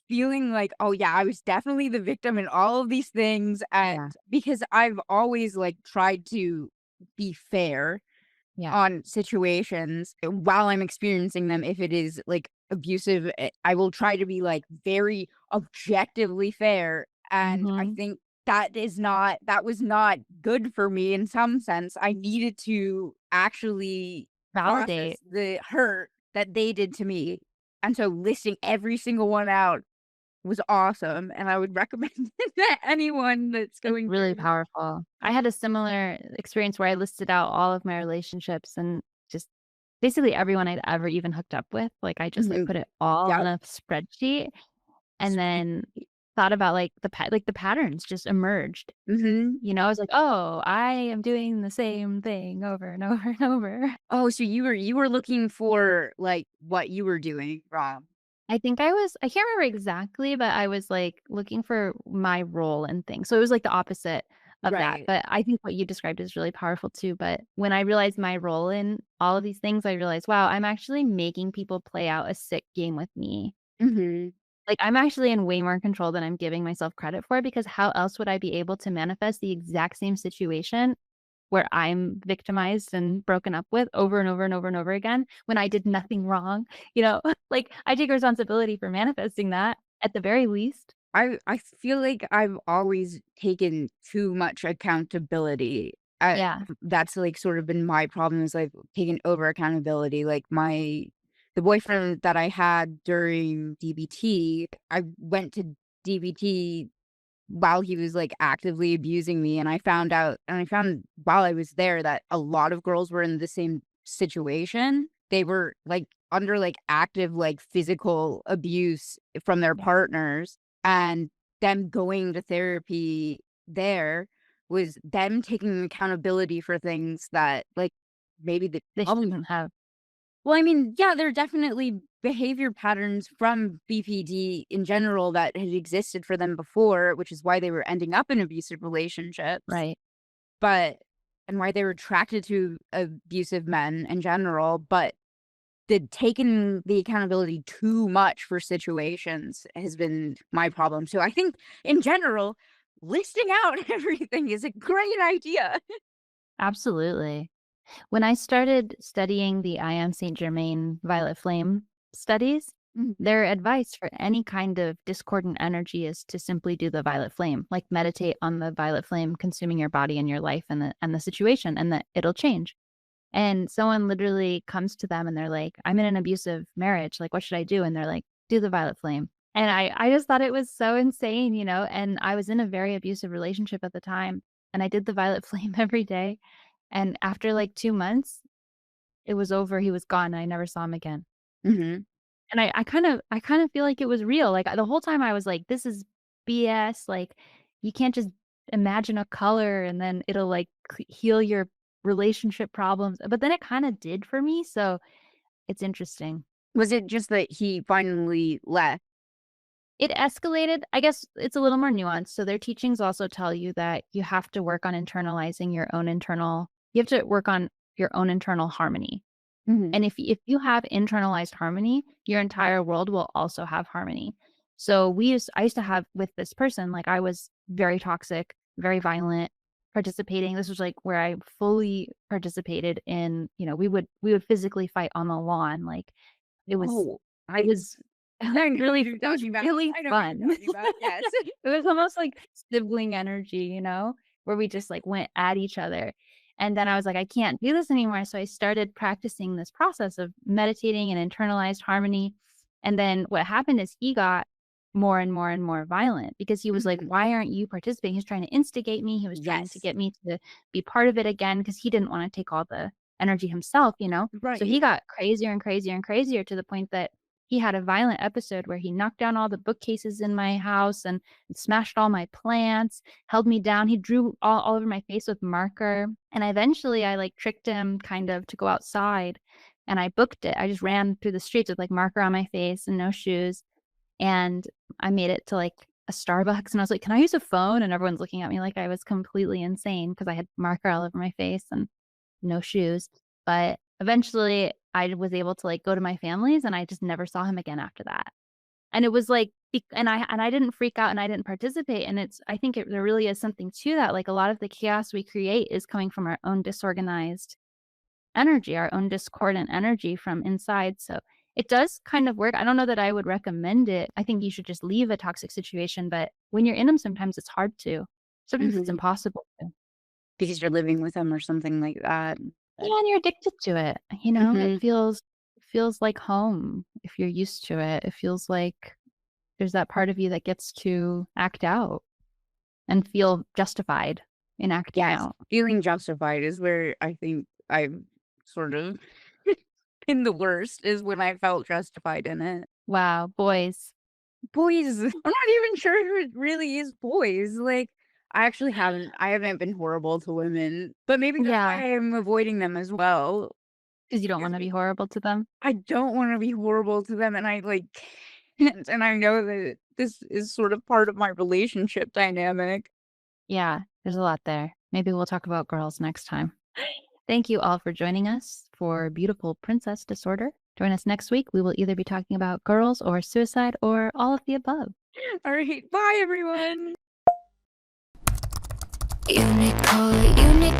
feeling like, "Oh, yeah, I was definitely the victim in all of these things," Yeah. and because I've always, like, tried to be fair Yeah. on situations while I'm experiencing them, if it is, like, abusive, I will try to be, like, very objectively fair, and I Mhm. think that was not good for me in some sense. I needed to actually process Validate. the hurt that they did to me, and so listing every single one out was awesome, and I would recommend it to anyone that's It's going really through. powerful. I had a similar experience where I listed out all of my relationships and just basically everyone I'd ever even hooked up with. Like, I just, like, Mhm. put it all on Yep. a spreadsheet and Sweet. then thought about, like, the patterns just emerged. Mhm. I was like, "Oh, I am doing the same thing over and over and over." Oh, so you were looking for, like, what you were doing wrong. I can't remember exactly, but I was, like, looking for my role in things. So it was, like, the opposite of that, Right. but I think what you described is really powerful too, but when I realized my role in all of these things, I realized, wow, I'm actually making people play out a sick game with me. Mhm. Like, I'm actually in way more control than I'm giving myself credit for, because how else would I be able to manifest the exact same situation where I'm victimized and broken up with over and over and over and over again when I did nothing wrong? You know, like, I take responsibility for manifesting that at the very least. I feel like I've always taken too much accountability. Yeah. That's like sort of been my problem is like taking over accountability. Like the boyfriend that I had during DBT, I went to DBT while he was like actively abusing me, and I found while I was there that a lot of girls were in the same situation. They were like under like active like physical abuse from their Yeah. partners, and them going to therapy there was them taking accountability for things that like maybe the They probably shouldn't have. well, I mean, yeah, there are definitely behavior patterns from BPD in general that had existed for them before, which is why they were ending up in abusive relationships, Right. but and why they were attracted to abusive men in general, but the taking the accountability too much for situations has been my problem. So I think in general, listing out everything is a great idea. Absolutely. When I started studying the I Am Saint Germain Violet Flame studies, Mhm. their advice for any kind of discordant energy is to simply do the violet flame, like meditate on the violet flame consuming your body and your life and the situation, and that it'll change. And someone literally comes to them and they're like, "I'm in an abusive marriage. Like, what should I do?" And they're like, "Do the violet flame." And I just thought it was so insane, you know. And I was in a very abusive relationship at the time, and I did the violet flame every day. And after like 2 months, it was over. He was gone. I never saw him again. Mhm. And I kind of feel like it was real. Like, the whole time I was like, "This is BS." Like, you can't just imagine a color and then it'll like heal your relationship problems. But then it kind of did for me. So it's interesting. Was it just that he finally left? It escalated. I guess it's a little more nuanced. So their teachings also tell you that you have to work on internalizing your own internal, you have to work on your own internal harmony. Mhm. And if you have internalized harmony, your entire world will also have harmony. So I used to have with this person, like, I was very toxic, very violent, participating. This was like where I fully participated in, you know, we would physically fight on the lawn. Like, it was Oh, it I was I know what really, you're it was talking about. really I know what fun. you're talking about, yes. It was almost like sibling energy, you know, where we just like went at each other. And then I was like, I can't do this anymore. So I started practicing this process of meditating and internalized harmony. And then what happened is he got more and more and more violent because he was like, Mhm. "Why aren't you participating?" He was trying to instigate me. He was trying to Yes. get me to be part of it again because he didn't want to take all the energy himself, you know? So he Right. got crazier and crazier and crazier to the point that he had a violent episode where he knocked down all the bookcases in my house and smashed all my plants, held me down. He drew all over my face with marker. And eventually I like tricked him kind of to go outside and I booked it. I just ran through the streets with like marker on my face and no shoes. And I made it to like a Starbucks and I was like, "Can I use a phone?" And everyone's looking at me like I was completely insane because I had marker all over my face and no shoes. But eventually I was able to like go to my family's and I just never saw him again after that. And it was like and I didn't freak out and I didn't participate, and I think there really is something to that. Like, a lot of the chaos we create is coming from our own disorganized energy, our own discordant energy from inside. So it does kind of work. I don't know that I would recommend it. I think you should just leave a toxic situation, but when you're in them, sometimes it's hard to. Sometimes it's Mhm. impossible to. Because you're living with them or something like that. But Yeah, and you're addicted to it. You know, mhm. it feels like home if you're used to it. It feels like there's that part of you that gets to act out and feel justified in acting Yes, out. feeling justified is where I think I've sort of been the worst is when I felt justified in it. Wow, boys. Boys, I'm not even sure if it really is boys. Like, I haven't been horrible to women, but maybe that's Yeah, why I'm avoiding them as well. because you don't Is wanna be be horrible to them. I don't wanna be horrible to them, and I, like, can't, and I know that this is sort of part of my relationship dynamic. Yeah, there's a lot there. Maybe we'll talk about girls next time. Thank you all for joining us for Beautiful Princess Disorder. Join us next week. We will either be talking about girls or suicide or all of the above. All right. Bye, everyone. Unicole, Unicron.